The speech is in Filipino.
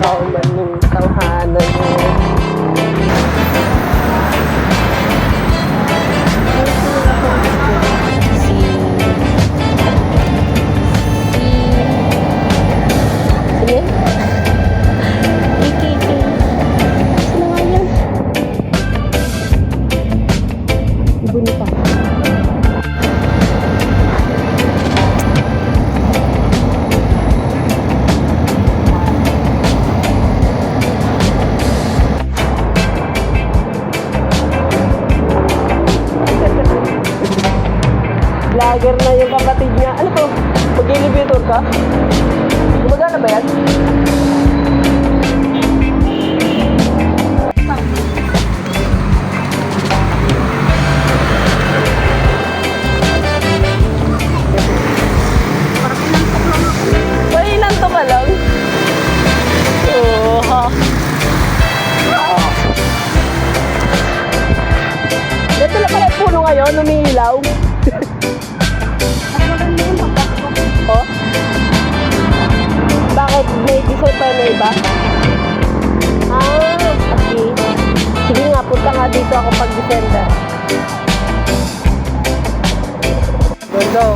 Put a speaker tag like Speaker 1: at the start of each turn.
Speaker 1: kauman ng tanghanan mo. Sige. Iki. Sino nga yan? Ibo niya pa. Vlogger na yung kapatid niya. Ano to? Mag-elevator ka? Gumagana ba yan? May ilan to ka lang? Oo, ha? Dito na pala yung puno ngayon, umiilaw. Oh? Bakit? May design pa na iba? Okay. Sige nga, punta nga dito ako pag December. Gondo.